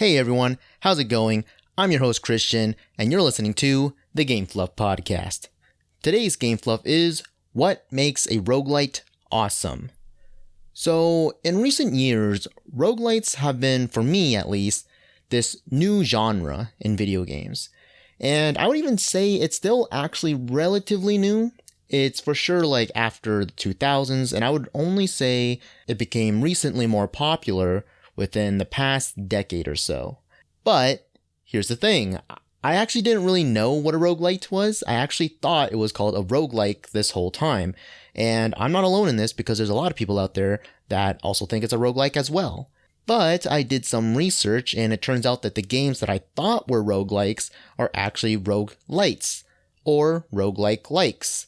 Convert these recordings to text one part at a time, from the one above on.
Hey everyone, how's it going? I'm your host Christian, and you're listening to the Game Fluff Podcast. Today's Game Fluff is what makes a roguelite awesome. So, in recent years, roguelites have been, for me at least, this new genre in video games. And I would even say it's still actually relatively new. It's for sure like after the 2000s, and I would only say it became recently more popular within the past decade or so. But here's the thing, I actually didn't really know what a roguelite was. I actually thought it was called a roguelike this whole time. And I'm not alone in this because there's a lot of people out there that also think it's a roguelike as well. But I did some research and it turns out that the games that I thought were roguelikes are actually roguelites or roguelike-likes.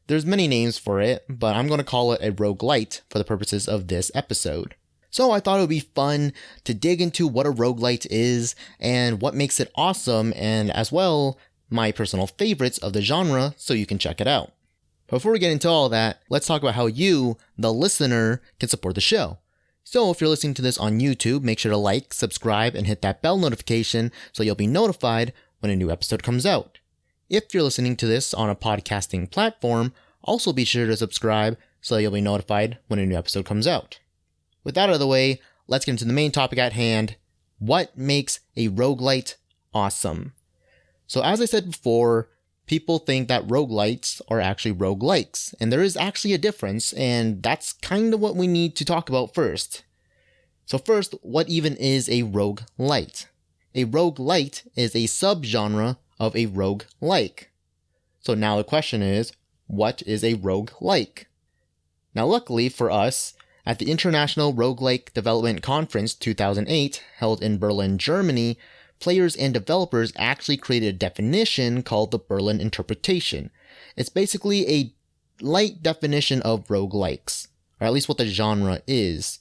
There's many names for it, but I'm going to call it a roguelite for the purposes of this episode. So I thought it would be fun to dig into what a roguelite is and what makes it awesome, and as well, my personal favorites of the genre so you can check it out. Before we get into all that, let's talk about how you, the listener, can support the show. So if you're listening to this on YouTube, make sure to like, subscribe, and hit that bell notification so you'll be notified when a new episode comes out. If you're listening to this on a podcasting platform, also be sure to subscribe so you'll be notified when a new episode comes out. With that out of the way, let's get into the main topic at hand. What makes a roguelite awesome? So as I said before, people think that roguelites are actually roguelikes, and there is actually a difference, and that's kind of what we need to talk about first. So first, what even is a roguelite? A roguelite is a subgenre of a roguelike. So now the question is, what is a roguelike? Now luckily for us, at the International Roguelike Development Conference 2008, held in Berlin, Germany, players and developers actually created a definition called the Berlin Interpretation. It's basically a light definition of roguelikes, or at least what the genre is.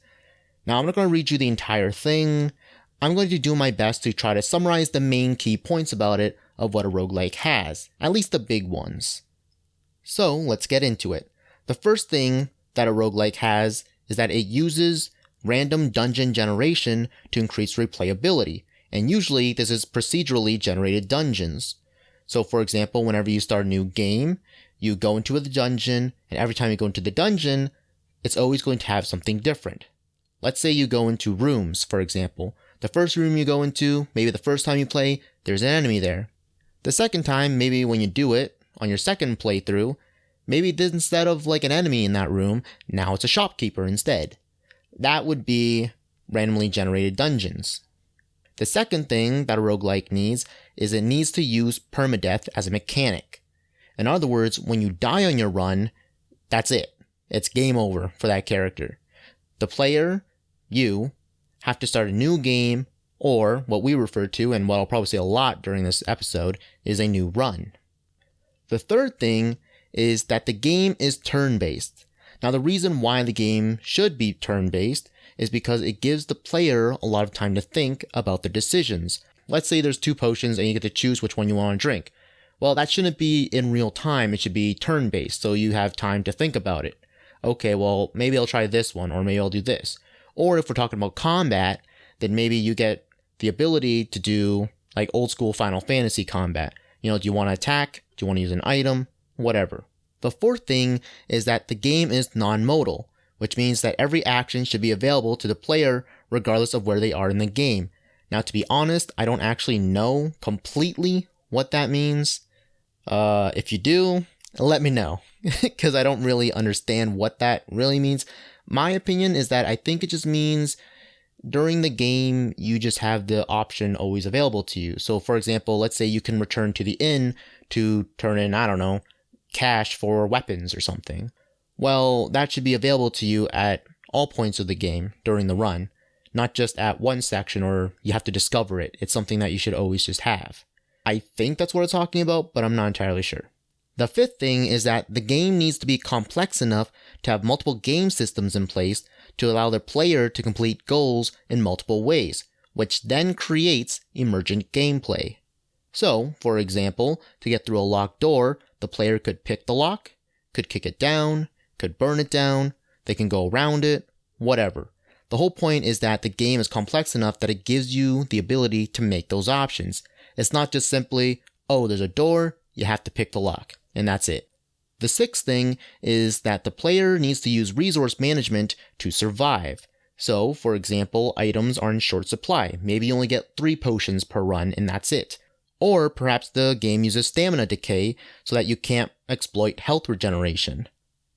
Now I'm not going to read you the entire thing. I'm going to do my best to try to summarize the main key points about it of what a roguelike has, at least the big ones. So let's get into it. The first thing that a roguelike has is that it uses random dungeon generation to increase replayability, and usually this is procedurally generated dungeons. So for example, whenever you start a new game, you go into the dungeon, and every time you go into the dungeon, it's always going to have something different. Let's say you go into rooms, for example. The first room you go into, maybe the first time you play, there's an enemy there. The second time, maybe when you do it, on your second playthrough, maybe instead of like an enemy in that room, now it's a shopkeeper instead. That would be randomly generated dungeons. The second thing that a roguelike needs is it needs to use permadeath as a mechanic. In other words, when you die on your run, that's it. It's game over for that character. The player, you, have to start a new game, or what we refer to, and what I'll probably say a lot during this episode, is a new run. The third thing is that the game is turn-based. Now the reason why the game should be turn-based is because it gives the player a lot of time to think about their decisions. Let's say there's 2 potions and you get to choose which one you want to drink. Well, that shouldn't be in real time, it should be turn-based, so you have time to think about it. Okay, well, maybe I'll try this one, or maybe I'll do this. Or if we're talking about combat, then maybe you get the ability to do like old school Final Fantasy combat. You know, do you want to attack? Do you want to use an item? Whatever. The fourth thing is that the game is non-modal, which means that every action should be available to the player regardless of where they are in the game. Now, to be honest, I don't actually know completely what that means. If you do, let me know, because I don't really understand what that really means. My opinion is that I think it just means during the game, you just have the option always available to you. So for example, let's say you can return to the inn to turn in, I don't know, cash for weapons or something. Well, that should be available to you at all points of the game during the run, not just at one section or you have to discover it. It's something that you should always just have. I think that's what it's talking about, but I'm not entirely sure. The fifth thing is that the game needs to be complex enough to have multiple game systems in place to allow the player to complete goals in multiple ways, which then creates emergent gameplay. So, for example, to get through a locked door, the player could pick the lock, could kick it down, could burn it down, they can go around it, whatever. The whole point is that the game is complex enough that it gives you the ability to make those options. It's not just simply, oh, there's a door, you have to pick the lock, and that's it. The sixth thing is that the player needs to use resource management to survive. So, for example, items are in short supply. Maybe you only get 3 potions per run and that's it. Or perhaps the game uses stamina decay so that you can't exploit health regeneration.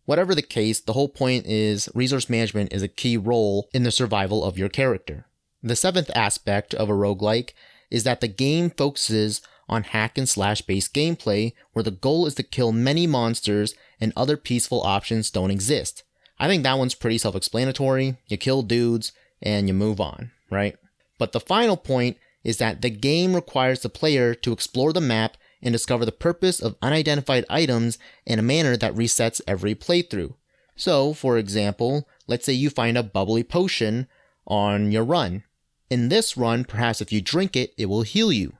Whatever the case, the whole point is resource management is a key role in the survival of your character. The seventh aspect of a roguelike is that the game focuses on hack and slash based gameplay where the goal is to kill many monsters and other peaceful options don't exist. I think that one's pretty self-explanatory. You kill dudes and you move on, right? But the final point is that the game requires the player to explore the map and discover the purpose of unidentified items in a manner that resets every playthrough. So, for example, let's say you find a bubbly potion on your run. In this run, perhaps if you drink it, it will heal you.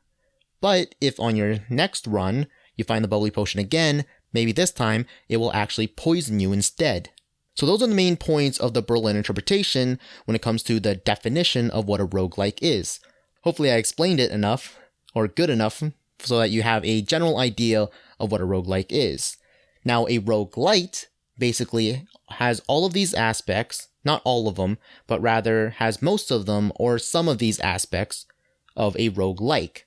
But if on your next run, you find the bubbly potion again, maybe this time it will actually poison you instead. So those are the main points of the Berlin interpretation when it comes to the definition of what a roguelike is. Hopefully I explained it enough, or good enough, so that you have a general idea of what a roguelike is. Now a roguelite basically has all of these aspects, not all of them, but rather has most of them or some of these aspects of a roguelike.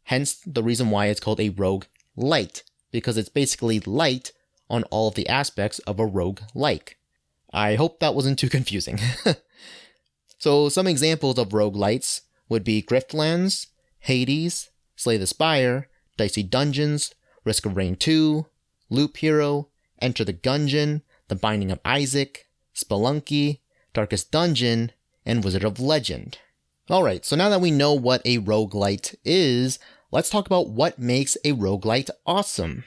Hence the reason why it's called a rogue-lite, because it's basically light on all of the aspects of a roguelike. I hope that wasn't too confusing. So some examples of roguelites would be Griftlands, Hades, Slay the Spire, Dicey Dungeons, Risk of Rain 2, Loop Hero, Enter the Gungeon, The Binding of Isaac, Spelunky, Darkest Dungeon, and Wizard of Legend. Alright, so now that we know what a roguelite is, let's talk about what makes a roguelite awesome.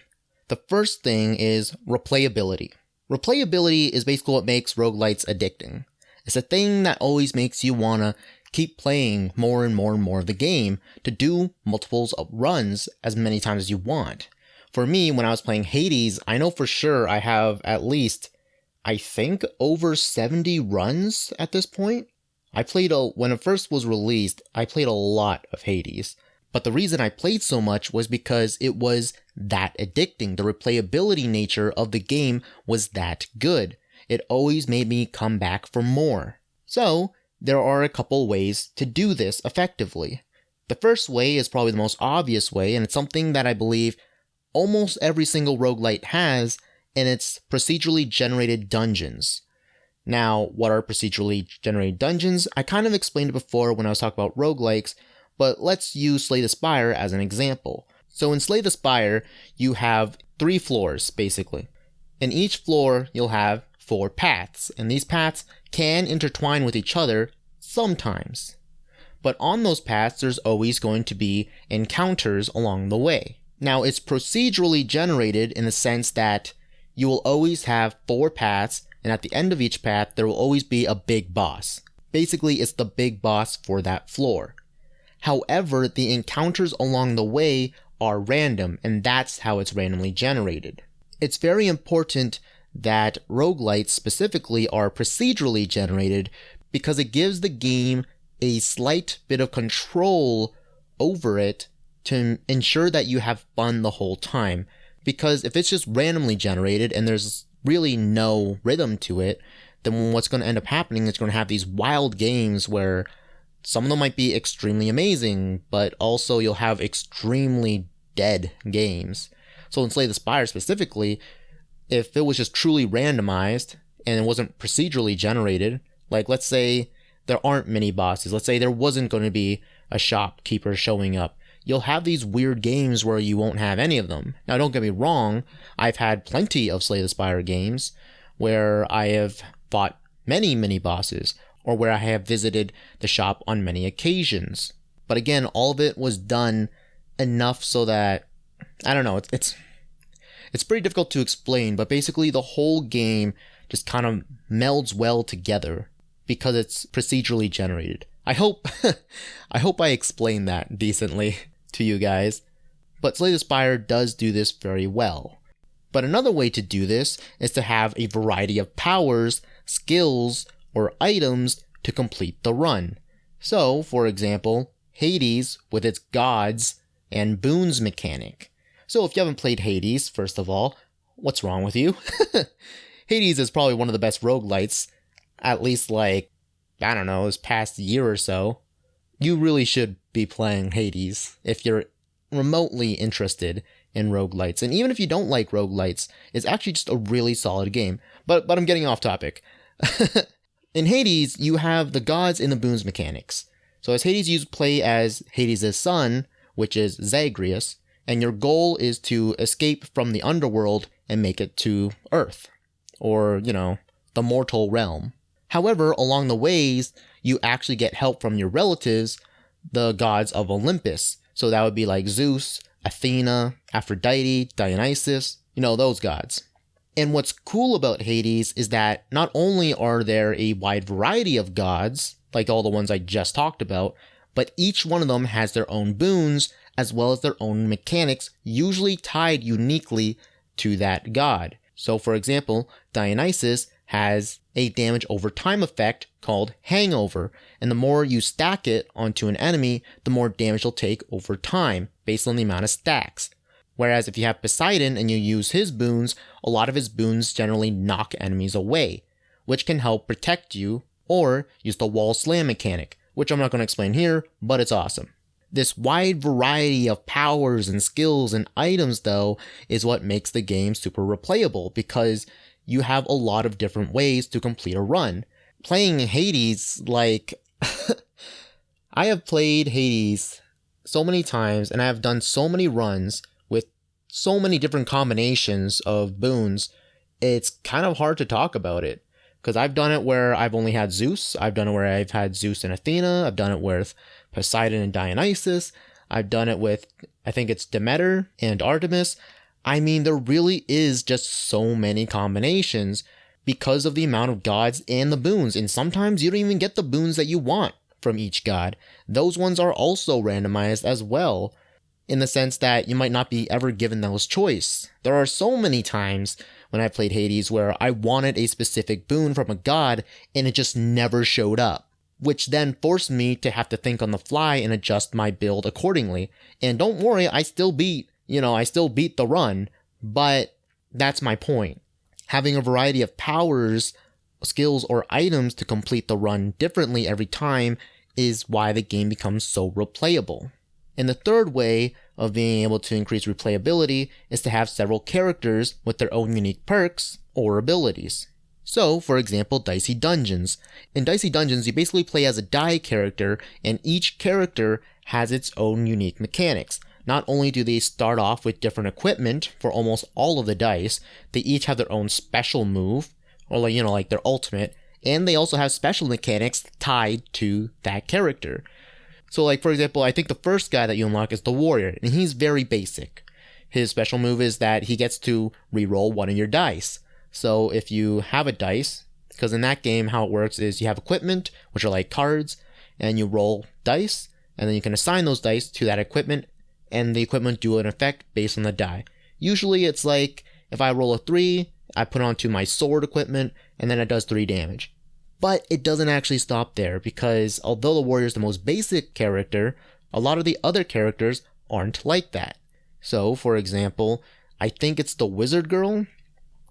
The first thing is replayability. Replayability is basically what makes roguelites addicting. It's a thing that always makes you want to keep playing more and more and more of the game to do multiples of runs as many times as you want. For me, when I was playing Hades, I know for sure I have at least, I think, over 70 runs at this point. When it first was released, I played a lot of Hades. But the reason I played so much was because it was that addicting. The replayability nature of the game was that good. It always made me come back for more. So, there are a couple ways to do this effectively. The first way is probably the most obvious way, and it's something that I believe almost every single roguelite has, and it's procedurally generated dungeons. Now, what are procedurally generated dungeons? I kind of explained it before when I was talking about roguelikes, but let's use Slay the Spire as an example. So in Slay the Spire, you have 3 floors, basically. In each floor, you'll have 4 paths, and these paths can intertwine with each other sometimes. But on those paths, there's always going to be encounters along the way. Now, it's procedurally generated in the sense that you will always have 4 paths, and at the end of each path, there will always be a big boss. Basically, it's the big boss for that floor. However, the encounters along the way are random, and that's how it's randomly generated. It's very important that roguelites specifically are procedurally generated because it gives the game a slight bit of control over it to ensure that you have fun the whole time. Because if it's just randomly generated and there's really no rhythm to it, then what's going to end up happening is going to have these wild games where some of them might be extremely amazing, but also you'll have extremely dead games. So in Slay the Spire specifically, if it was just truly randomized and it wasn't procedurally generated, like let's say there aren't many bosses, let's say there wasn't going to be a shopkeeper showing up, you'll have these weird games where you won't have any of them. Now don't get me wrong, I've had plenty of Slay the Spire games where I have fought many bosses, or where I have visited the shop on many occasions. But again, all of it was done enough so that, I don't know, it's pretty difficult to explain, but basically the whole game just kind of melds well together because it's procedurally generated. I hope I explained that decently to you guys. But Slay the Spire does do this very well. But another way to do this is to have a variety of powers, skills, or items to complete the run. So, for example, Hades with its gods and boons mechanic. So if you haven't played Hades, first of all, what's wrong with you? Hades is probably one of the best roguelites, at least this past year or so. You really should be playing Hades if you're remotely interested in roguelites. And even if you don't like roguelites, it's actually just a really solid game. But I'm getting off topic. In Hades, you have the gods and the boons mechanics. So as Hades, you play as Hades' son, which is Zagreus, and your goal is to escape from the underworld and make it to Earth, or, the mortal realm. However, along the ways, you actually get help from your relatives, the gods of Olympus. So that would be like Zeus, Athena, Aphrodite, Dionysus, those gods. And what's cool about Hades is that not only are there a wide variety of gods, like all the ones I just talked about, but each one of them has their own boons as well as their own mechanics, usually tied uniquely to that god. So for example, Dionysus has a damage over time effect called Hangover, and the more you stack it onto an enemy, the more damage they'll take over time, based on the amount of stacks. Whereas if you have Poseidon and you use his boons, a lot of his boons generally knock enemies away, which can help protect you, or use the wall slam mechanic, which I'm not going to explain here, but it's awesome. This wide variety of powers and skills and items, though, is what makes the game super replayable, because you have a lot of different ways to complete a run. Playing Hades, I have played Hades so many times, and I have done so many runs with so many different combinations of boons, it's kind of hard to talk about it. Because I've done it where I've only had Zeus, I've done it where I've had Zeus and Athena, I've done it with Poseidon and Dionysus, I've done it with, I think it's Demeter and Artemis. I mean, there really is just so many combinations because of the amount of gods and the boons, and sometimes you don't even get the boons that you want from each god. Those ones are also randomized as well, in the sense that you might not be ever given those choice. There are so many times when I played Hades where I wanted a specific boon from a god and it just never showed up, which then forced me to have to think on the fly and adjust my build accordingly. And don't worry, I still beat the run, but that's my point. Having a variety of powers, skills, or items to complete the run differently every time is why the game becomes so replayable. And the third way of being able to increase replayability is to have several characters with their own unique perks or abilities. So, for example, Dicey Dungeons. In Dicey Dungeons, you basically play as a die character, and each character has its own unique mechanics. Not only do they start off with different equipment for almost all of the dice, they each have their own special move, or like their ultimate, and they also have special mechanics tied to that character. So for example, I think the first guy that you unlock is the warrior, and he's very basic. His special move is that he gets to reroll one of your dice. So if you have a dice, because in that game how it works is you have equipment, which are like cards, and you roll dice, and then you can assign those dice to that equipment, and the equipment do an effect based on the die. Usually it's like, if I roll a 3, I put it onto my sword equipment, and then it does 3 damage. But it doesn't actually stop there, because although the warrior is the most basic character, a lot of the other characters aren't like that. So, for example, I think it's the wizard girl?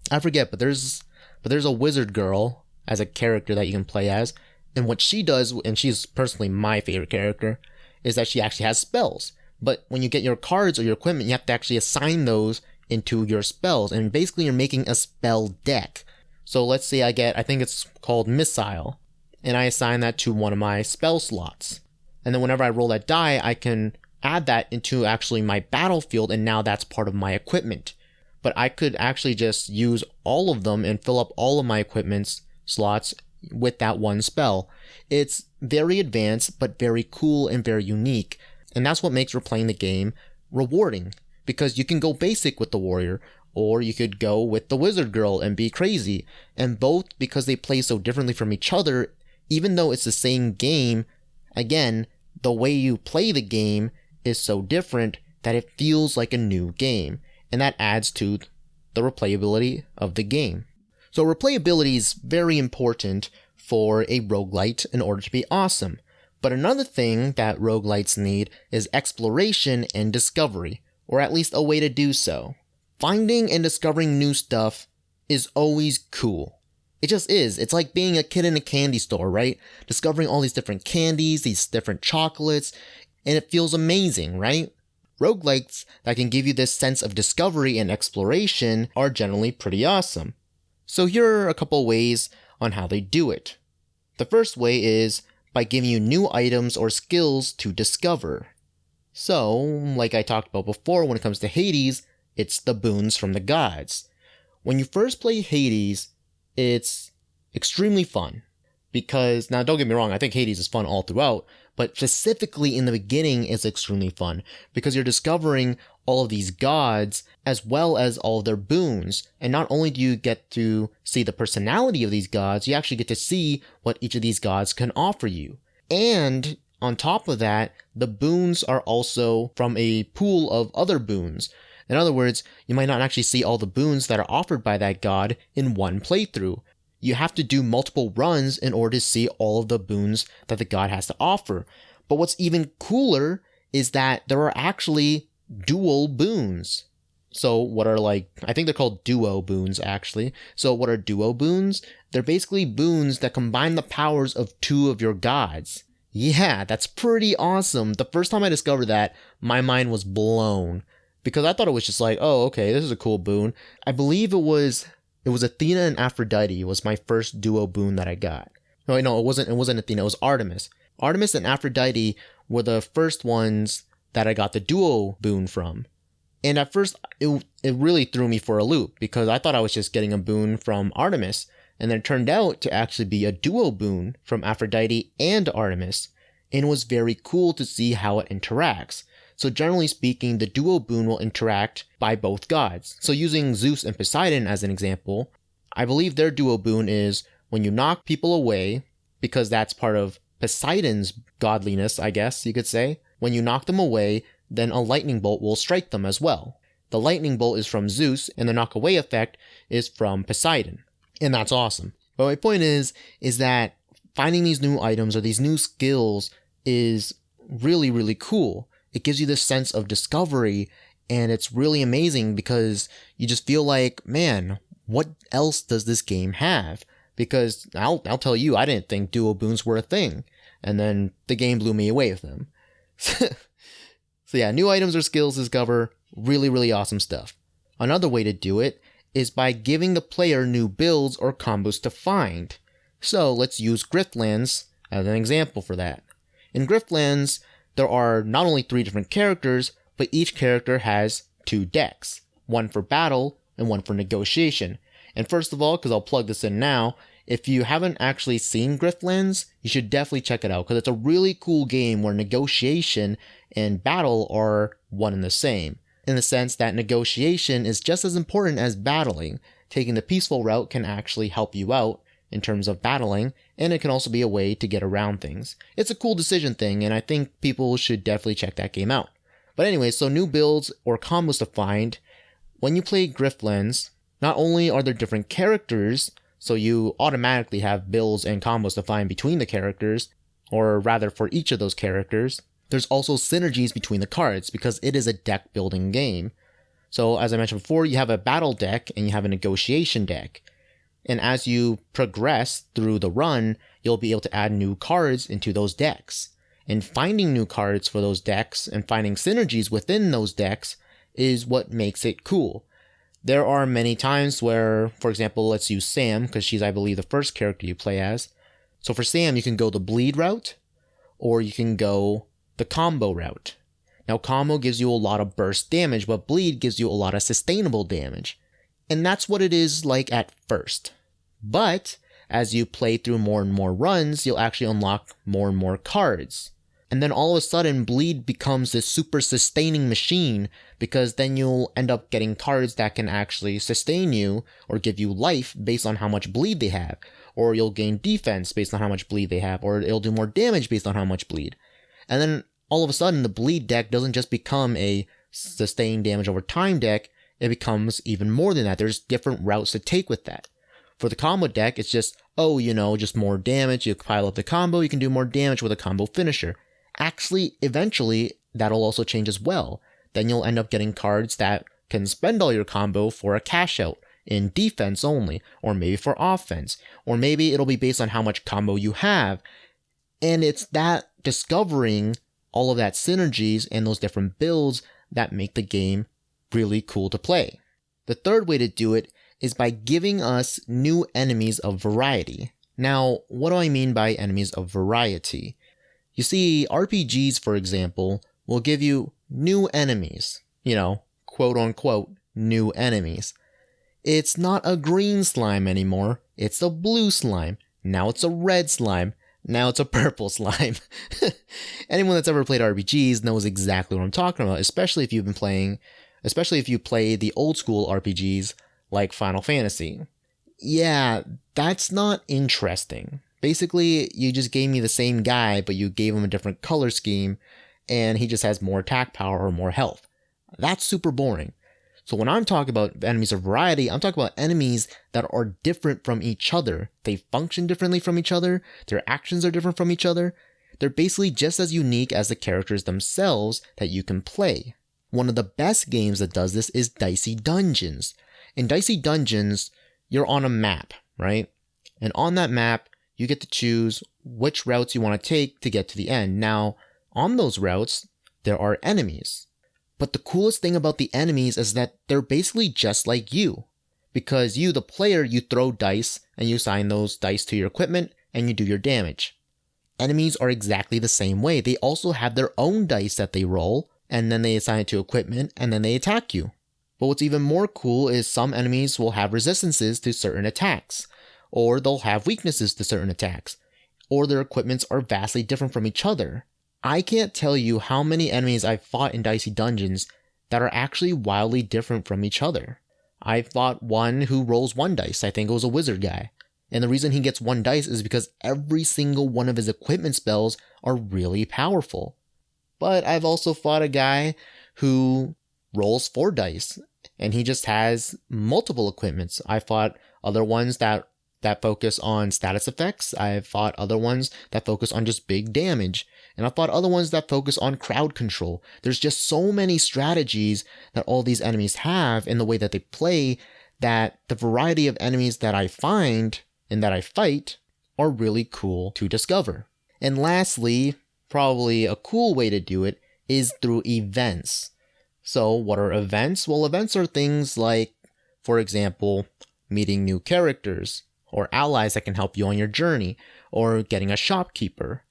I forget, but there's a wizard girl as a character that you can play as, and what she does, and she's personally my favorite character, is that she actually has spells. But when you get your cards or your equipment, you have to actually assign those into your spells, and basically you're making a spell deck. So let's say I think it's called Missile, and I assign that to one of my spell slots. And then whenever I roll that die, I can add that into actually my battlefield, and now that's part of my equipment. But I could actually just use all of them and fill up all of my equipment's slots with that one spell. It's very advanced, but very cool and very unique. And that's what makes replaying the game rewarding, because you can go basic with the warrior, or you could go with the wizard girl and be crazy. And both, because they play so differently from each other, even though it's the same game, again, the way you play the game is so different that it feels like a new game. And that adds to the replayability of the game. So replayability is very important for a roguelite in order to be awesome. But another thing that roguelites need is exploration and discovery, or at least a way to do so. Finding and discovering new stuff is always cool. It just is. It's like being a kid in a candy store, right? Discovering all these different candies, these different chocolates, and it feels amazing, right? Roguelites that can give you this sense of discovery and exploration are generally pretty awesome. So here are a couple ways on how they do it. The first way is by giving you new items or skills to discover. So, like I talked about before, when it comes to Hades, it's the boons from the gods. When you first play Hades, it's extremely fun. Because, now don't get me wrong, I think Hades is fun all throughout, but specifically in the beginning it's extremely fun. Because you're discovering all of these gods, as well as all of their boons. And not only do you get to see the personality of these gods, you actually get to see what each of these gods can offer you. And on top of that, the boons are also from a pool of other boons. In other words, you might not actually see all the boons that are offered by that god in one playthrough. You have to do multiple runs in order to see all of the boons that the god has to offer. But what's even cooler is that there are actually dual boons. So what are I think they're called duo boons actually. So what are duo boons? They're basically boons that combine the powers of two of your gods. Yeah, that's pretty awesome. The first time I discovered that, my mind was blown. Because I thought it was just oh, okay, this is a cool boon. I believe it was Athena and Aphrodite was my first duo boon that I got. No, it wasn't Athena, it was Artemis. Artemis and Aphrodite were the first ones that I got the duo boon from. And at first, it really threw me for a loop, because I thought I was just getting a boon from Artemis, and then it turned out to actually be a duo boon from Aphrodite and Artemis, and it was very cool to see how it interacts. So generally speaking, the duo boon will interact by both gods. So using Zeus and Poseidon as an example, I believe their duo boon is when you knock people away, because that's part of Poseidon's godliness, I guess you could say. When you knock them away, then a lightning bolt will strike them as well. The lightning bolt is from Zeus, and the knock away effect is from Poseidon. And that's awesome. But my point is that finding these new items or these new skills is really, really cool. It gives you this sense of discovery, and it's really amazing because you just feel like, man, what else does this game have? Because I'll tell you, I didn't think duo boons were a thing, and then the game blew me away with them. So yeah, new items or skills to discover, really, really awesome stuff. Another way to do it is by giving the player new builds or combos to find. So let's use Griftlands as an example for that. In Griftlands, there are not only 3 different characters, but each character has 2 decks. One for battle and one for negotiation. And first of all, because I'll plug this in now, if you haven't actually seen Griftlands, you should definitely check it out, because it's a really cool game where negotiation and battle are one and the same, in the sense that negotiation is just as important as battling. Taking the peaceful route can actually help you out in terms of battling, and it can also be a way to get around things. It's a cool decision thing, and I think people should definitely check that game out. But anyway, so new builds or combos to find. When you play Griftlands, not only are there different characters, so you automatically have builds and combos to find between the characters, or rather for each of those characters, there's also synergies between the cards, because it is a deck building game. So as I mentioned before, you have a battle deck and you have a negotiation deck. And as you progress through the run, you'll be able to add new cards into those decks. And finding new cards for those decks and finding synergies within those decks is what makes it cool. There are many times where, for example, let's use Sam, because she's, I believe, the first character you play as. So for Sam, you can go the bleed route, or you can go the combo route. Now, combo gives you a lot of burst damage, but bleed gives you a lot of sustainable damage. And that's what it is like at first. But as you play through more and more runs, you'll actually unlock more and more cards. And then all of a sudden, bleed becomes this super sustaining machine, because then you'll end up getting cards that can actually sustain you or give you life based on how much bleed they have. Or you'll gain defense based on how much bleed they have, or it'll do more damage based on how much bleed. And then all of a sudden, the bleed deck doesn't just become a sustained damage over time deck, it becomes even more than that. There's different routes to take with that. For the combo deck, it's just, just more damage. You pile up the combo, you can do more damage with a combo finisher. Actually, eventually, that'll also change as well. Then you'll end up getting cards that can spend all your combo for a cash out in defense only, or maybe for offense, or maybe it'll be based on how much combo you have. And it's that discovering all of that synergies and those different builds that make the game really cool to play. The third way to do it is by giving us new enemies of variety. Now, what do I mean by enemies of variety? You see, RPGs, for example, will give you new enemies, quote unquote, new enemies. It's not a green slime anymore, it's a blue slime. Now it's a red slime. Now it's a purple slime. Anyone that's ever played RPGs knows exactly what I'm talking about, especially if you play the old school RPGs like Final Fantasy. Yeah, that's not interesting. Basically, you just gave me the same guy, but you gave him a different color scheme, and he just has more attack power or more health. That's super boring. So when I'm talking about enemies of variety, I'm talking about enemies that are different from each other. They function differently from each other. Their actions are different from each other. They're basically just as unique as the characters themselves that you can play. One of the best games that does this is Dicey Dungeons. In Dicey Dungeons, you're on a map, right? And on that map, you get to choose which routes you want to take to get to the end. Now, on those routes, there are enemies. But the coolest thing about the enemies is that they're basically just like you. Because you, the player, you throw dice and you assign those dice to your equipment and you do your damage. Enemies are exactly the same way. They also have their own dice that they roll, and then they assign it to equipment, and then they attack you. But what's even more cool is some enemies will have resistances to certain attacks, or they'll have weaknesses to certain attacks, or their equipments are vastly different from each other. I can't tell you how many enemies I've fought in Dicey Dungeons that are actually wildly different from each other. I fought one who rolls one dice. I think it was a wizard guy. And the reason he gets one dice is because every single one of his equipment spells are really powerful. But I've also fought a guy who rolls 4 dice, and he just has multiple equipments. I fought other ones that focus on status effects. I've fought other ones that focus on just big damage. And I've fought other ones that focus on crowd control. There's just so many strategies that all these enemies have in the way that they play, that the variety of enemies that I find and that I fight are really cool to discover. And lastly, probably a cool way to do it is through events. So what are events? Well, events are things like, for example, meeting new characters, or allies that can help you on your journey, or getting a shopkeeper.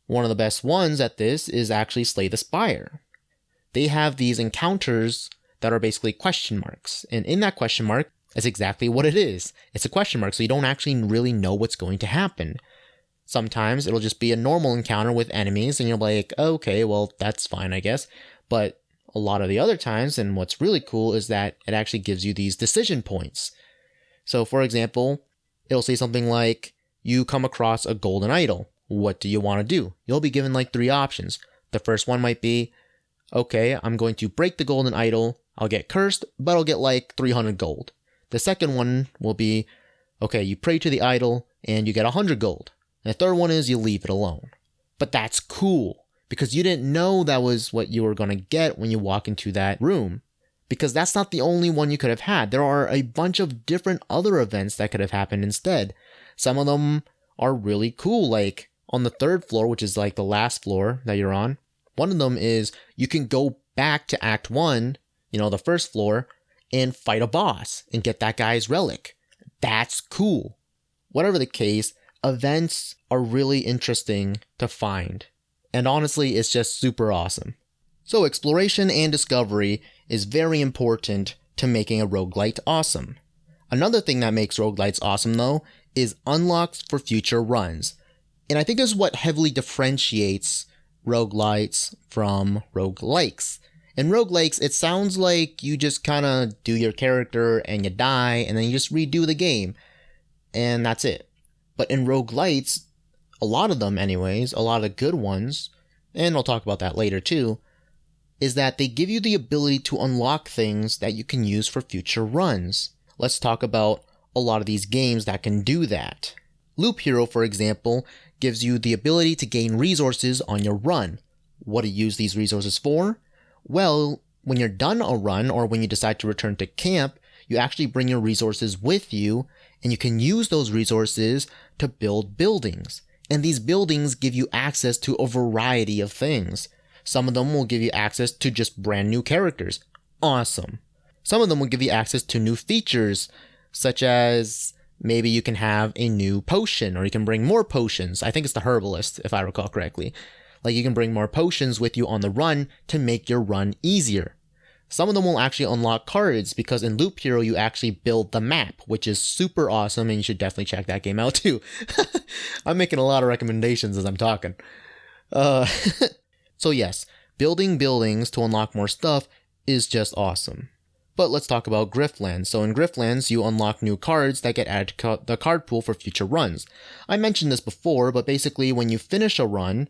One of the best ones at this is actually Slay the Spire. They have these encounters that are basically question marks, and in that question mark, it's exactly what it is. It's a question mark, so you don't actually really know what's going to happen. Sometimes it'll just be a normal encounter with enemies, and you're like, okay, well, that's fine, I guess. But a lot of the other times, and what's really cool, is that it actually gives you these decision points. So, for example, it'll say something like, you come across a golden idol. What do you want to do? You'll be given like 3 options. The first one might be, okay, I'm going to break the golden idol. I'll get cursed, but I'll get like 300 gold. The second one will be, okay, you pray to the idol and you get 100 gold. And the third one is you leave it alone. But that's cool, because you didn't know that was what you were going to get when you walk into that room. Because that's not the only one you could have had. There are a bunch of different other events that could have happened instead. Some of them are really cool, like on the 3rd floor, which is like the last floor that you're on. One of them is you can go back to Act 1, the 1st floor, and fight a boss and get that guy's relic. That's cool. Whatever the case, events are really interesting to find. And honestly, it's just super awesome. So exploration and discovery is very important to making a roguelite awesome. Another thing that makes roguelites awesome, though, is unlocks for future runs. And I think this is what heavily differentiates roguelites from roguelikes. In roguelikes, it sounds like you just kind of do your character and you die, and then you just redo the game. And that's it. But in roguelites, a lot of them anyways, a lot of good ones, and I'll talk about that later too, is that they give you the ability to unlock things that you can use for future runs. Let's talk about a lot of these games that can do that. Loop Hero, for example, gives you the ability to gain resources on your run. What do you use these resources for? Well, when you're done a run or when you decide to return to camp, you actually bring your resources with you, and you can use those resources to build buildings. And these buildings give you access to a variety of things. Some of them will give you access to just brand new characters. Awesome. Some of them will give you access to new features, such as maybe you can have a new potion, or you can bring more potions. I think it's the herbalist, if I recall correctly. Like, you can bring more potions with you on the run to make your run easier. Some of them will actually unlock cards, because in Loop Hero you actually build the map, which is super awesome, and you should definitely check that game out too. I'm making a lot of recommendations as I'm talking. So yes, building buildings to unlock more stuff is just awesome. But let's talk about Griftlands. So in Griftlands, you unlock new cards that get added to the card pool for future runs. I mentioned this before, but basically when you finish a run,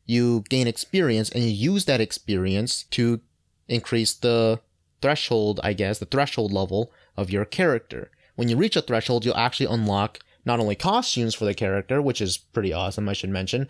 you gain experience, and you use that experience to increase the threshold, the threshold level of your character. When you reach a threshold, you'll actually unlock not only costumes for the character, which is pretty awesome, I should mention,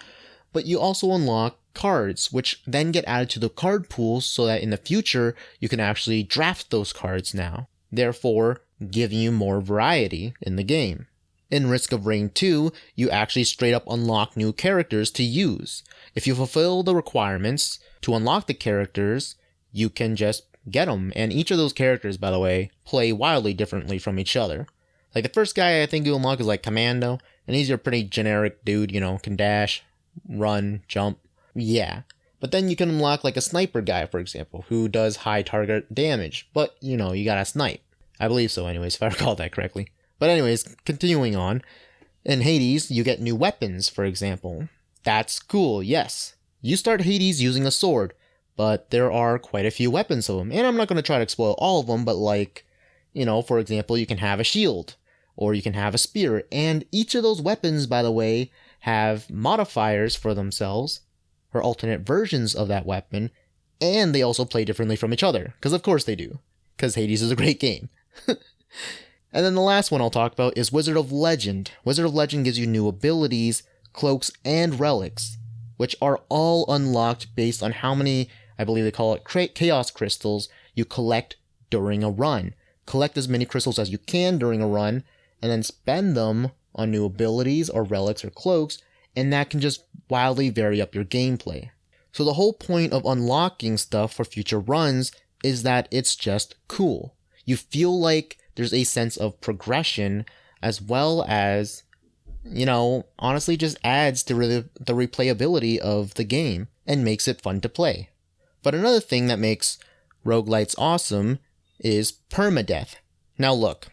but you also unlock cards, which then get added to the card pool so that in the future, you can actually draft those cards now, therefore giving you more variety in the game. In Risk of Rain 2, you actually straight up unlock new characters to use. If you fulfill the requirements to unlock the characters, you can just get them. And each of those characters, by the way, play wildly differently from each other. Like, the first guy I think you unlock is like Commando, and he's your pretty generic dude, can dash, run, jump. Yeah. But then you can unlock like a sniper guy, for example, who does high target damage. But, you gotta snipe. I believe so anyways, if I recall that correctly. But anyways, continuing on. In Hades, you get new weapons, for example. That's cool, yes. You start Hades using a sword, but there are quite a few weapons of them. And I'm not going to try to spoil all of them, but for example, you can have a shield, or you can have a spear. And each of those weapons, by the way, have modifiers for themselves, or alternate versions of that weapon, and they also play differently from each other. Because of course they do. Because Hades is a great game. And then the last one I'll talk about is Wizard of Legend. Wizard of Legend gives you new abilities, cloaks, and relics, which are all unlocked based on how many, I believe they call it chaos crystals, you collect during a run. Collect as many crystals as you can during a run, and then spend them on new abilities or relics or cloaks, and that can just wildly vary up your gameplay. So the whole point of unlocking stuff for future runs is that it's just cool. You feel like there's a sense of progression, as well as, honestly just adds to the replayability of the game and makes it fun to play. But another thing that makes roguelites awesome is permadeath. Now look,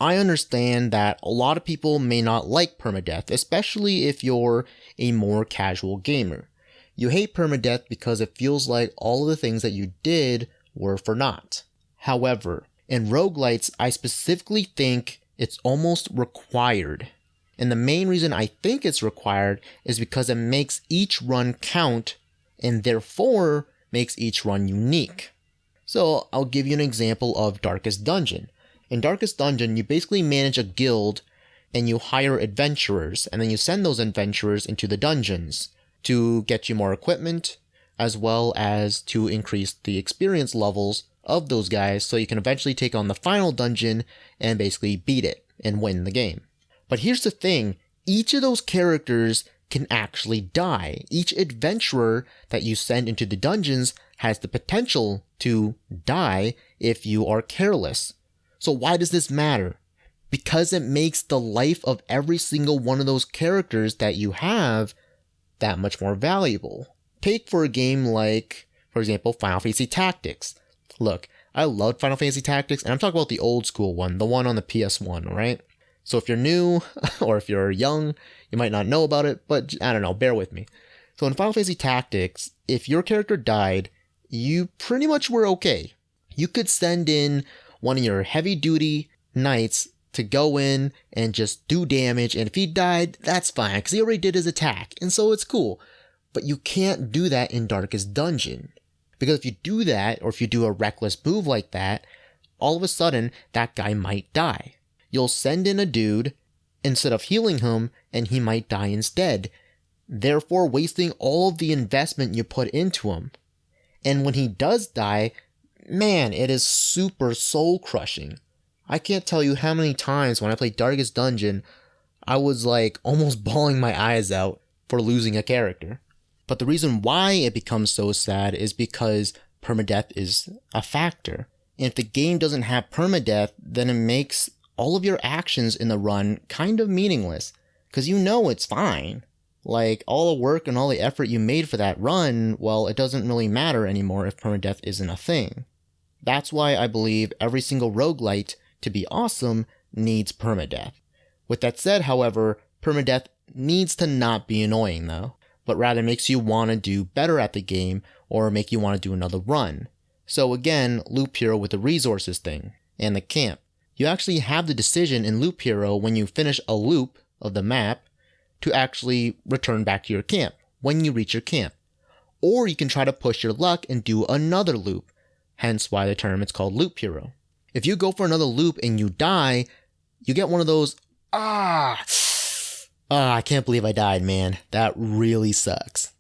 I understand that a lot of people may not like permadeath, especially if you're a more casual gamer. You hate permadeath because it feels like all of the things that you did were for naught. However, in roguelites, I specifically think it's almost required. And the main reason I think it's required is because it makes each run count, and therefore makes each run unique. So I'll give you an example of Darkest Dungeon. In Darkest Dungeon, you basically manage a guild, and you hire adventurers, and then you send those adventurers into the dungeons to get you more equipment, as well as to increase the experience levels of those guys, so you can eventually take on the final dungeon and basically beat it and win the game. But here's the thing, each of those characters can actually die. Each adventurer that you send into the dungeons has the potential to die if you are careless. So why does this matter? Because it makes the life of every single one of those characters that you have that much more valuable. Take for a game like, for example, Final Fantasy Tactics. Look, I loved Final Fantasy Tactics, and I'm talking about the old school one, the one on the PS1, right? So if you're new, or if you're young, you might not know about it, but I don't know, bear with me. So in Final Fantasy Tactics, if your character died, you pretty much were okay. You could send in one of your heavy-duty knights to go in and just do damage, and if he died, that's fine, because he already did his attack, and so it's cool. But you can't do that in Darkest Dungeon. Because if you do that, or if you do a reckless move like that, all of a sudden, that guy might die. you'll send in a dude instead of healing him, and he might die instead, therefore wasting all of the investment you put into him. And when he does die, man, it is super soul crushing. I can't tell you how many times when I played Darkest Dungeon, I was like almost bawling my eyes out for losing a character. But the reason why it becomes so sad is because permadeath is a factor. And if the game doesn't have permadeath, then it makes all of your actions in the run kind of meaningless. Because you know it's fine. Like, all the work and all the effort you made for that run, well, it doesn't really matter anymore if permadeath isn't a thing. That's why I believe every single roguelite, to be awesome, needs permadeath. With that said, however, permadeath needs to not be annoying though, but rather makes you want to do better at the game or make you want to do another run. So again, Loop Hero with the resources thing, and the camp. You actually have the decision in Loop Hero when you finish a loop of the map to actually return back to your camp when you reach your camp. Or you can try to push your luck and do another loop, hence why the term is called Loop Hero. If you go for another loop and you die, you get one of those, I can't believe I died, man. That really sucks.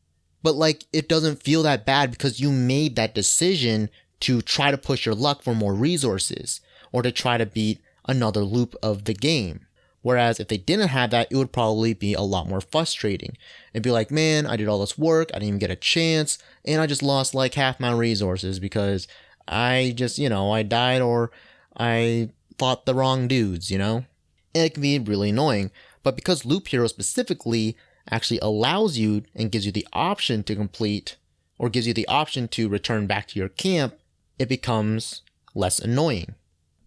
But like, it doesn't feel that bad because you made that decision to try to push your luck for more resources or to try to beat another loop of the game. Whereas if they didn't have that, it would probably be a lot more frustrating. It'd be like, man, I did all this work, I didn't even get a chance, and I just lost like half my resources because I just, I died or I fought the wrong dudes, And it can be really annoying. But because Loop Hero specifically actually allows you and gives you the option to complete or gives you the option to return back to your camp, it becomes less annoying.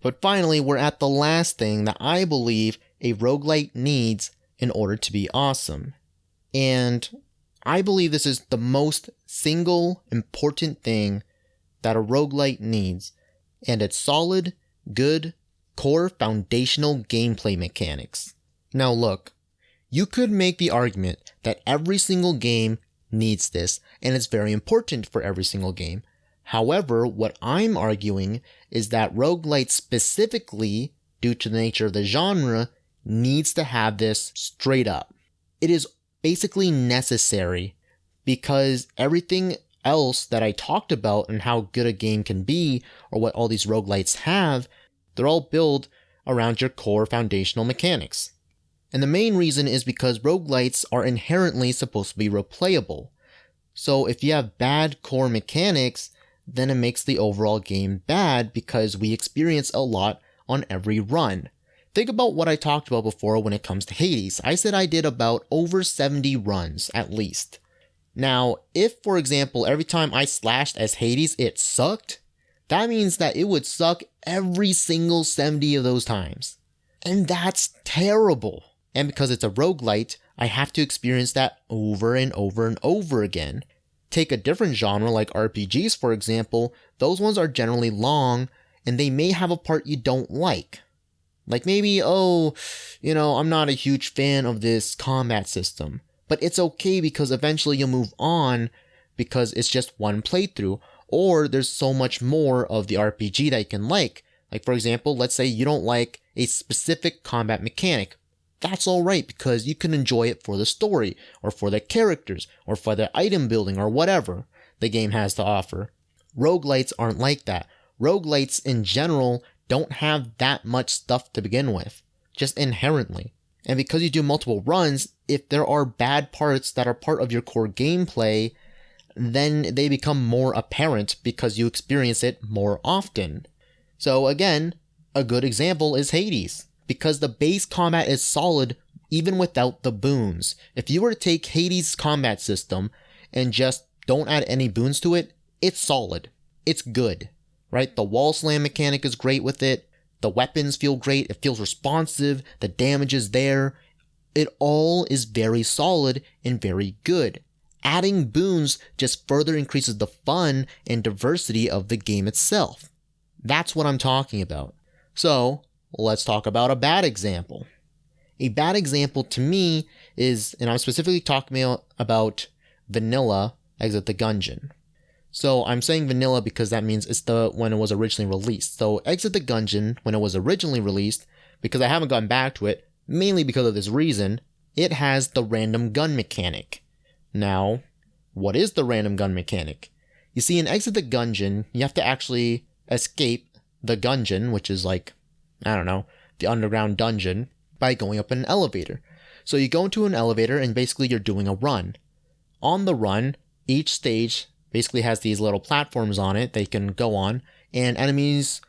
But finally, we're at the last thing that I believe a roguelite needs in order to be awesome. And I believe this is the most single important thing that a roguelite needs. And it's solid, good, core foundational gameplay mechanics. Now look, you could make the argument that every single game needs this, and it's very important for every single game. However, what I'm arguing is that roguelite specifically, due to the nature of the genre, needs to have this straight up. It is basically necessary because everything else that I talked about and how good a game can be, or what all these roguelites have, they're all built around your core foundational mechanics. And the main reason is because roguelites are inherently supposed to be replayable. So if you have bad core mechanics, then it makes the overall game bad because we experience a lot on every run. Think about what I talked about before when it comes to Hades. I said I did about over 70 runs, at least. Now, if, for example, every time I slashed as Hades, it sucked, that means that it would suck every single 70 of those times. And that's terrible. And because it's a roguelite, I have to experience that over and over and over again. Take a different genre like RPGs, for example, those ones are generally long, and they may have a part you don't like. Like maybe, I'm not a huge fan of this combat system. But it's okay because eventually you'll move on because it's just one playthrough. Or there's so much more of the RPG that you can like. Like for example, let's say you don't like a specific combat mechanic. That's alright because you can enjoy it for the story, or for the characters, or for the item building, or whatever the game has to offer. Roguelites aren't like that. Roguelites in general don't have that much stuff to begin with, just inherently. And because you do multiple runs, if there are bad parts that are part of your core gameplay, then they become more apparent because you experience it more often. So again, a good example is Hades, because the base combat is solid even without the boons. If you were to take Hades' combat system and just don't add any boons to it, it's solid. It's good. Right? The wall slam mechanic is great with it. The weapons feel great. It feels responsive. The damage is there. It all is very solid and very good. Adding boons just further increases the fun and diversity of the game itself. That's what I'm talking about. So, let's talk about a bad example. A bad example to me is, and I'm specifically talking about vanilla Exit the Gungeon. So I'm saying vanilla because that means it's when it was originally released. So Exit the Gungeon, when it was originally released, because I haven't gone back to it, mainly because of this reason. It has the random gun mechanic. Now, what is the random gun mechanic? You see, in Exit the Gungeon, you have to actually escape the gungeon, which is like, I don't know, the underground dungeon, by going up an elevator. So you go into an elevator and basically you're doing a run. On the run, each stage basically has these little platforms on it they can go on, and enemies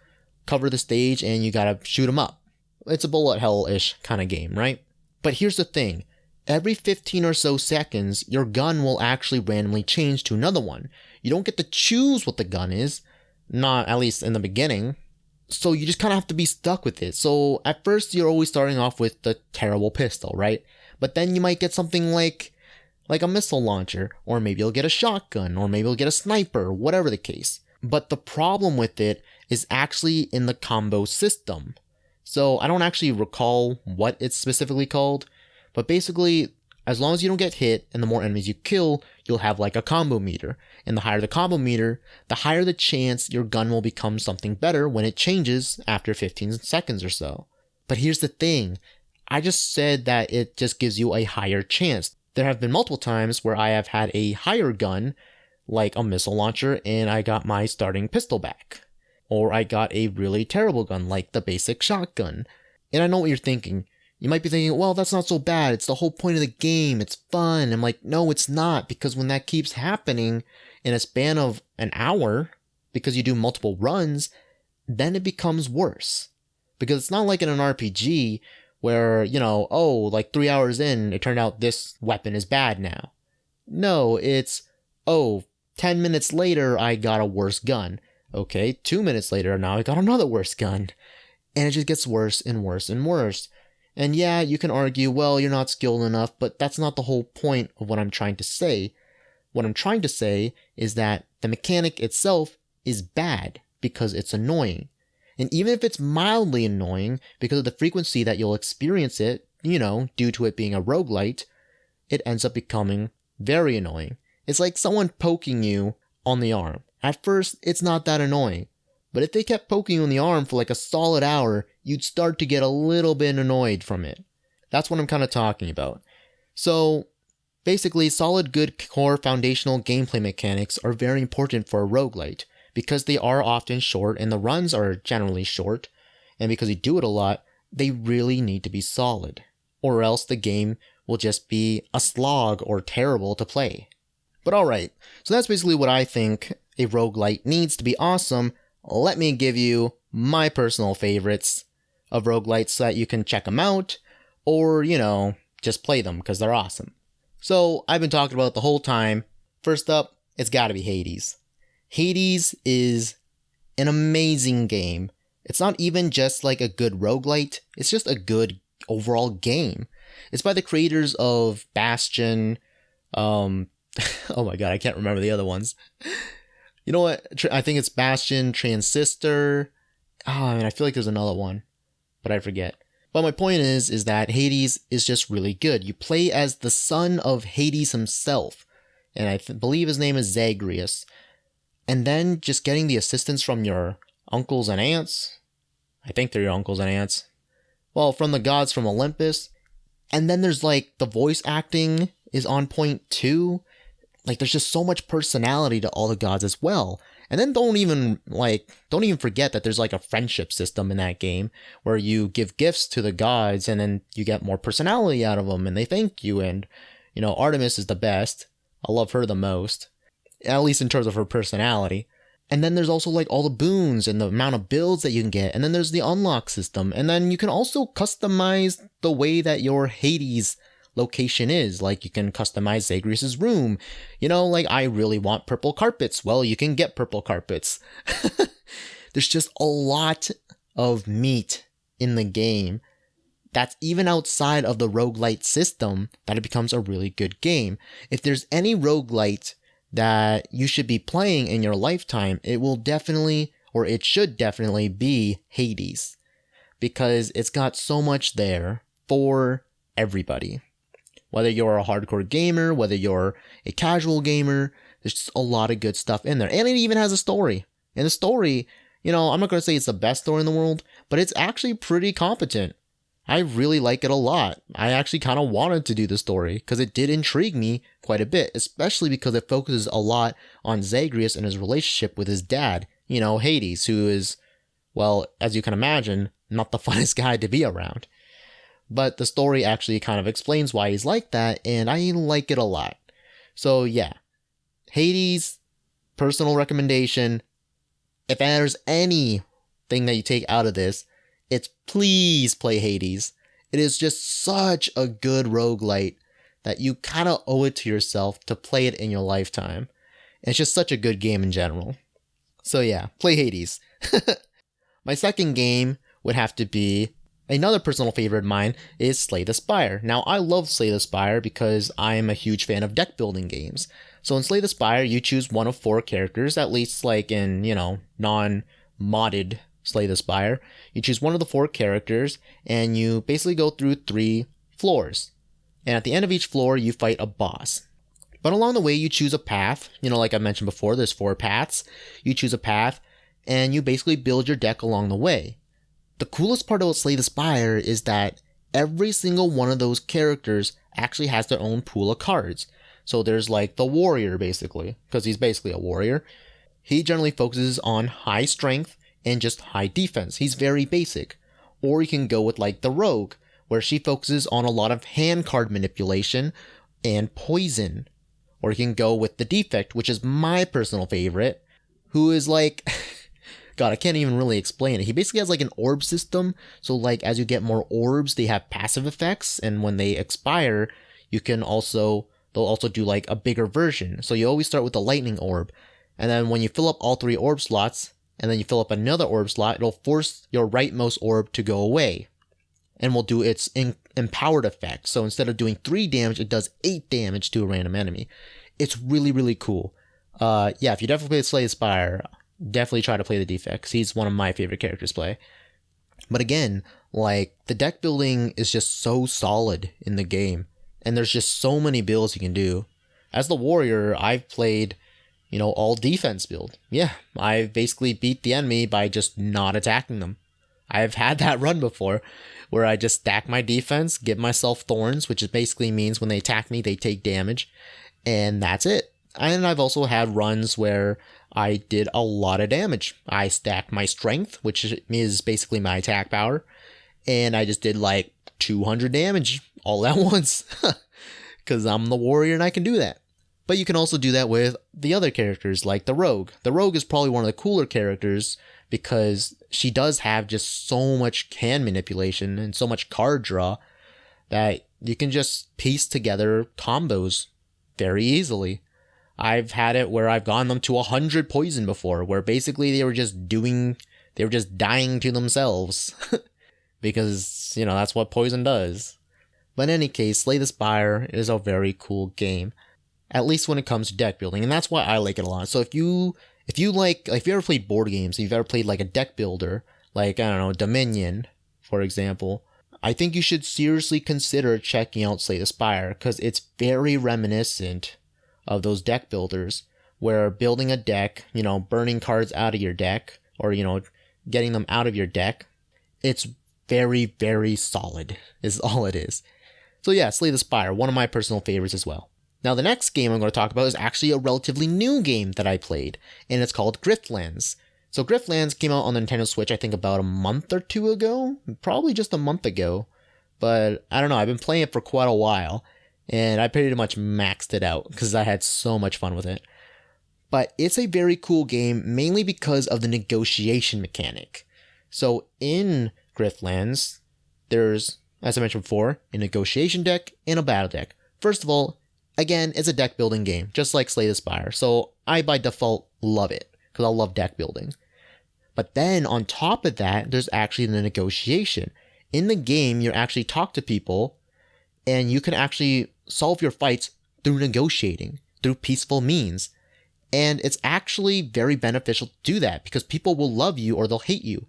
cover the stage and you gotta shoot them up. It's a bullet hell-ish kind of game, right? But here's the thing. Every 15 or so seconds, your gun will actually randomly change to another one. You don't get to choose what the gun is, not at least in the beginning. So you just kind of have to be stuck with it. So at first, you're always starting off with the terrible pistol, right? But then you might get something like a missile launcher, or maybe you'll get a shotgun, or maybe you'll get a sniper, whatever the case. But the problem with it is actually in the combo system. So I don't actually recall what it's specifically called, but basically, as long as you don't get hit and the more enemies you kill, you'll have like a combo meter. And the higher the combo meter, the higher the chance your gun will become something better when it changes after 15 seconds or so. But here's the thing. I just said that it just gives you a higher chance. There have been multiple times where I have had a higher gun, like a missile launcher, and I got my starting pistol back. Or I got a really terrible gun, like the basic shotgun. And I know what you're thinking. You might be thinking, well, that's not so bad. It's the whole point of the game. It's fun. I'm like, no, it's not. Because when that keeps happening in a span of an hour, because you do multiple runs, then it becomes worse. Because it's not like in an RPG where, like 3 hours in, it turned out this weapon is bad now. No, it's, 10 minutes later, I got a worse gun. Okay, 2 minutes later, now I got another worse gun. And it just gets worse and worse and worse. And yeah, you can argue, well, you're not skilled enough, but that's not the whole point of what I'm trying to say. What I'm trying to say is that the mechanic itself is bad because it's annoying. And even if it's mildly annoying because of the frequency that you'll experience it, due to it being a roguelite, it ends up becoming very annoying. It's like someone poking you on the arm. At first, it's not that annoying. But if they kept poking you in the arm for like a solid hour, you'd start to get a little bit annoyed from it. That's what I'm kind of talking about. So, basically, solid, good core foundational gameplay mechanics are very important for a roguelite, because they are often short and the runs are generally short, and because you do it a lot, they really need to be solid. Or else the game will just be a slog or terrible to play. But alright, so that's basically what I think a roguelite needs to be awesome. Let me give you my personal favorites of roguelites so that you can check them out, or, just play them because they're awesome. So, I've been talking about it the whole time. First up, it's gotta be Hades. Hades is an amazing game. It's not even just like a good roguelite, it's just a good overall game. It's by the creators of Bastion, oh my god, I can't remember the other ones. You know what? I think it's Bastion, Transistor. I feel like there's another one, but I forget. But my point is that Hades is just really good. You play as the son of Hades himself, and I believe his name is Zagreus. And then just getting the assistance from your uncles and aunts. I think they're your uncles and aunts. Well, from the gods from Olympus. And then there's like the voice acting is on point too. Like, there's just so much personality to all the gods as well. And then don't even forget that there's like a friendship system in that game where you give gifts to the gods and then you get more personality out of them and they thank you. And, Artemis is the best. I love her the most, at least in terms of her personality. And then there's also like all the boons and the amount of builds that you can get. And then there's the unlock system. And then you can also customize the way that your Hades location is. Like, you can customize Zagreus' room. I really want purple carpets. Well, you can get purple carpets. There's just a lot of meat in the game that's even outside of the roguelite system that it becomes a really good game. If there's any roguelite that you should be playing in your lifetime, it should definitely be Hades, because it's got so much there for everybody. Whether you're a hardcore gamer, whether you're a casual gamer, there's just a lot of good stuff in there. And it even has a story. And the story, I'm not going to say it's the best story in the world, but it's actually pretty competent. I really like it a lot. I actually kind of wanted to do the story because it did intrigue me quite a bit, especially because it focuses a lot on Zagreus and his relationship with his dad, Hades, who is, well, as you can imagine, not the funnest guy to be around. But the story actually kind of explains why he's like that, and I like it a lot. So yeah, Hades, personal recommendation. If there's anything that you take out of this, it's please play Hades. It is just such a good roguelite that you kind of owe it to yourself to play it in your lifetime. It's just such a good game in general. So yeah, play Hades. My second game would have to be another personal favorite of mine is Slay the Spire. Now, I love Slay the Spire because I am a huge fan of deck building games. So in Slay the Spire, you choose one of 4 characters, at least like in, non-modded Slay the Spire. You choose one of the 4 characters, and you basically go through 3 floors. And at the end of each floor, you fight a boss. But along the way, you choose a path. Like I mentioned before, there's 4 paths. You choose a path, and you basically build your deck along the way. The coolest part about Slay the Spire is that every single one of those characters actually has their own pool of cards. So there's like the warrior, basically, because he's basically a warrior. He generally focuses on high strength and just high defense. He's very basic. Or you can go with like the rogue, where she focuses on a lot of hand card manipulation and poison. Or you can go with the defect, which is my personal favorite, who is like, God, I can't even really explain it. He basically has like an orb system. So like as you get more orbs, they have passive effects. And when they expire, they'll also do like a bigger version. So you always start with the lightning orb. And then when you fill up all 3 orb slots, and then you fill up another orb slot, it'll force your rightmost orb to go away. And will do its empowered effect. So instead of doing 3 damage, it does 8 damage to a random enemy. It's really, really cool. If you definitely play Slay the Spire, definitely try to play the defects. He's one of my favorite characters to play. But again, like, the deck building is just so solid in the game. And there's just so many builds you can do. As the warrior, I've played all defense build. Yeah, I basically beat the enemy by just not attacking them. I've had that run before, where I just stack my defense, give myself thorns, which basically means when they attack me, they take damage, and that's it. And I've also had runs where I did a lot of damage. I stacked my strength, which is basically my attack power, and I just did like 200 damage all at once, because I'm the warrior and I can do that. But you can also do that with the other characters, like the rogue. The rogue is probably one of the cooler characters because she does have just so much hand manipulation and so much card draw that you can just piece together combos very easily. I've had it where I've gotten them to 100 poison before, where basically they were just dying to themselves because, that's what poison does. But in any case, Slay the Spire is a very cool game. At least when it comes to deck building, and that's why I like it a lot. So if you ever played board games, if you've ever played like a deck builder, like, I don't know, Dominion, for example, I think you should seriously consider checking out Slay the Spire, because it's very reminiscent of those deck builders, where building a deck, burning cards out of your deck, or, getting them out of your deck, it's very, very solid, is all it is. So yeah, Slay the Spire, one of my personal favorites as well. Now, the next game I'm going to talk about is actually a relatively new game that I played, and it's called Griftlands. So Griftlands came out on the Nintendo Switch, I think about a month or 2 ago, probably just a month ago, but I don't know, I've been playing it for quite a while, and I pretty much maxed it out because I had so much fun with it. But it's a very cool game, mainly because of the negotiation mechanic. So in Griftlands, there's, as I mentioned before, a negotiation deck and a battle deck. First of all, again, it's a deck building game, just like Slay the Spire, so I by default love it, because I love deck building. But then on top of that, there's actually the negotiation. In the game, you actually talk to people, and you can actually solve your fights through negotiating, through peaceful means. And it's actually very beneficial to do that, because people will love you or they'll hate you.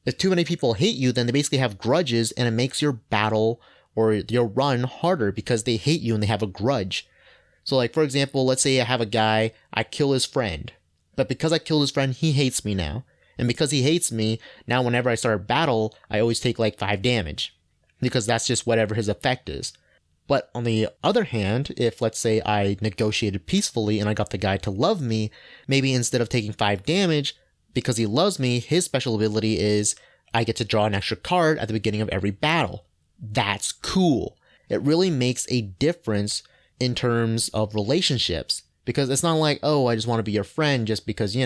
If too many people hate you, then they basically have grudges, and it makes your battle or your run harder because they hate you and they have a grudge. So like, for example, let's say I have a guy, I kill his friend. But because I killed his friend, he hates me now. And because he hates me, now whenever I start a battle, I always take like 5 damage. because that's just whatever his effect is. But on the other hand, if let's say I negotiated peacefully and I got the guy to love me, maybe instead of taking 5 damage, because he loves me, his special ability is I get to draw an extra card at the beginning of every battle. That's cool. It really makes a difference in terms of relationships, because it's not like, oh, I just want to be your friend just because,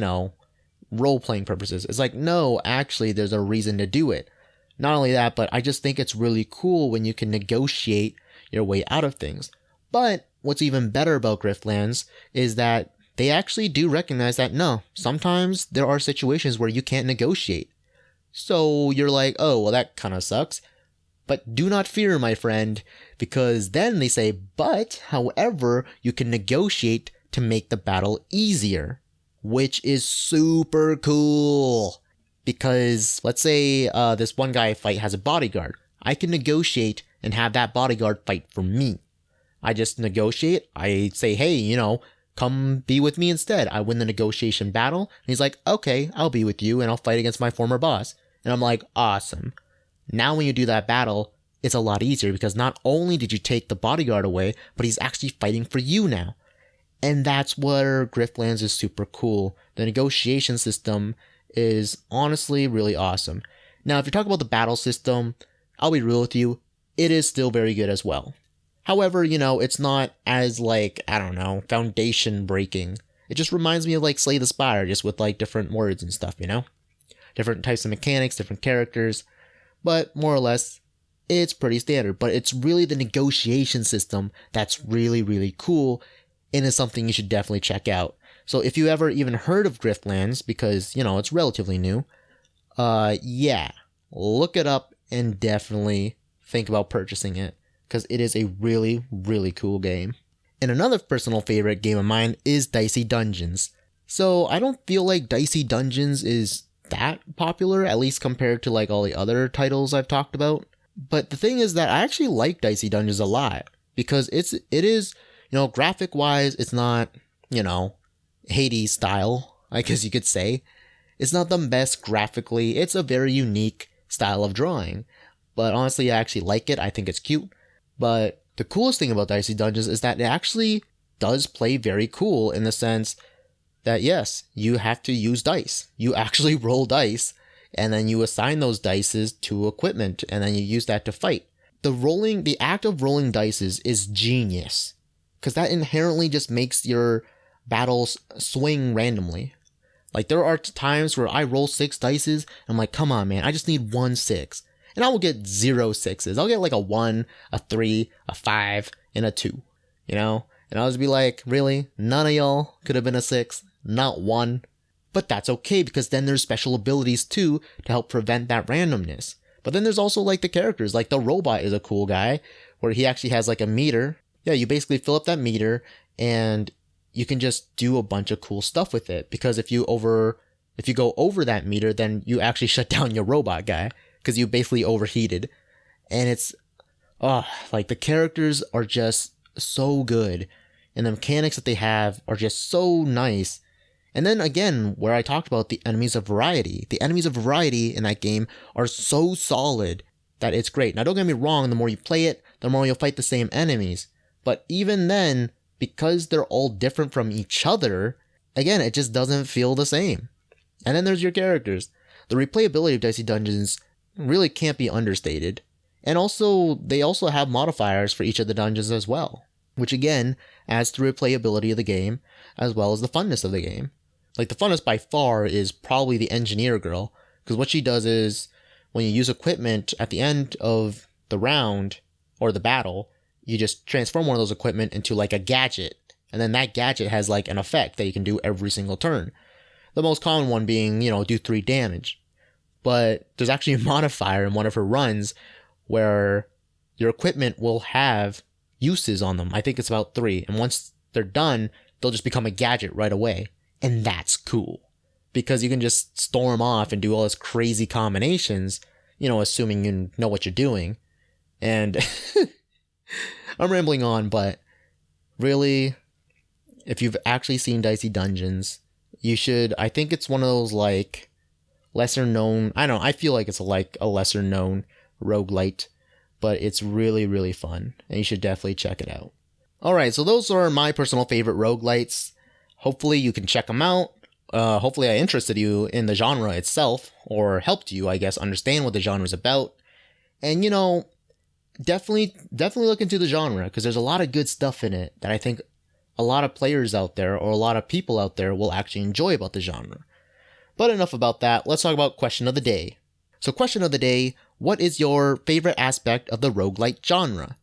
role-playing purposes. It's like, no, actually, there's a reason to do it. Not only that, but I just think it's really cool when you can negotiate your way out of things. But what's even better about Griftlands is that they actually do recognize that, no, sometimes there are situations where you can't negotiate. So you're like, oh, well, that kind of sucks. But do not fear, my friend, because then they say, but, however, you can negotiate to make the battle easier, which is super cool. Because let's say this one guy I fight has a bodyguard. I can negotiate and have that bodyguard fight for me. I just negotiate. I say, hey, come be with me instead. I win the negotiation battle. And he's like, okay, I'll be with you and I'll fight against my former boss. And I'm like, awesome. Now when you do that battle, it's a lot easier because not only did you take the bodyguard away, but he's actually fighting for you now. And that's where Griftlands is super cool. The negotiation system is honestly really awesome. Now, if you're talking about the battle system, I'll be real with you, it is still very good as well. However, it's not as foundation breaking. It just reminds me of Slay the Spire, just with different words and stuff, Different types of mechanics, different characters. But more or less, it's pretty standard. But it's really the negotiation system that's really, really cool and is something you should definitely check out. So if you ever even heard of Griftlands, because, it's relatively new, look it up and definitely think about purchasing it, because it is a really, really cool game. And another personal favorite game of mine is Dicey Dungeons. So I don't feel like Dicey Dungeons is that popular, at least compared to all the other titles I've talked about. But the thing is that I actually like Dicey Dungeons a lot, because it is, graphic wise, it's not, Hades style, I guess you could say. It's not the best graphically. It's a very unique style of drawing. But honestly, I actually like it. I think it's cute. But the coolest thing about Dicey Dungeons is that it actually does play very cool in the sense that, yes, you have to use dice. You actually roll dice, and then you assign those dices to equipment, and then you use that to fight. The act of rolling dices is genius, because that inherently just makes your battles swing randomly. There are times where I roll 6 dices, and I'm like, come on, man, I just need 1 6. And I will get 0 6s. I'll get a 1, a 3, a 5, and a 2, And I'll just be like, really? None of y'all could have been a 6? Not one? But that's okay, because then there's special abilities too to help prevent that randomness. But then there's also the characters, the robot is a cool guy, where he actually has a meter. Yeah, you basically fill up that meter, and you can just do a bunch of cool stuff with it, because if you go over that meter, then you actually shut down your robot guy, because you basically overheated. And it's, the characters are just so good, and the mechanics that they have are just so nice. And then again, where I talked about the enemies of variety in that game are so solid that it's great. Now don't get me wrong, the more you play it, the more you'll fight the same enemies. But even then, because they're all different from each other, again, it just doesn't feel the same. And then there's your characters. The replayability of Dicey Dungeons really can't be understated. And also, they also have modifiers for each of the dungeons as well, which again adds to the replayability of the game, as well as the funness of the game. The funnest by far is probably the engineer girl, because what she does is, when you use equipment at the end of the round, or the battle, you just transform one of those equipment into a gadget, and then that gadget has an effect that you can do every single turn. The most common one being, do 3 damage. But there's actually a modifier in one of her runs where your equipment will have uses on them. I think it's about 3. And once they're done, they'll just become a gadget right away. And that's cool, because you can just storm off and do all this crazy combinations, assuming you know what you're doing. And I'm rambling on, but really, if you've actually seen Dicey Dungeons, you should. I think it's one of those lesser known, I feel like it's a lesser known roguelite, but it's really, really fun, and you should definitely check it out. Alright, so those are my personal favorite roguelites. Hopefully you can check them out. Hopefully I interested you in the genre itself, or helped you, I guess, understand what the genre is about. And definitely look into the genre, because there's a lot of good stuff in it that I think a lot of players out there, or a lot of people out there, will actually enjoy about the genre. But enough about that, let's talk about question of the day. So question of the day, what is your favorite aspect of the roguelite genre?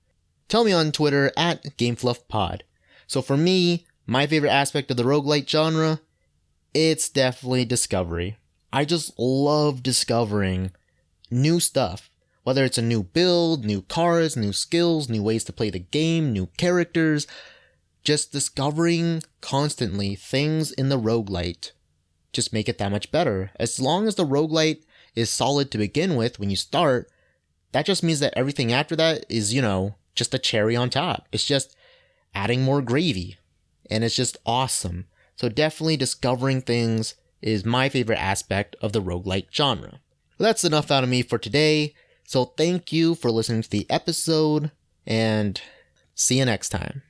Tell me on Twitter at GameFluffPod. So for me, my favorite aspect of the roguelite genre, it's definitely discovery. I just love discovering new stuff. Whether it's a new build, new cars, new skills, new ways to play the game, new characters. Just discovering constantly things in the roguelite just make it that much better. As long as the roguelite is solid to begin with when you start, that just means that everything after that is, just a cherry on top. It's just adding more gravy. And it's just awesome. So definitely discovering things is my favorite aspect of the roguelite genre. Well, that's enough out of me for today. So thank you for listening to the episode, and see you next time.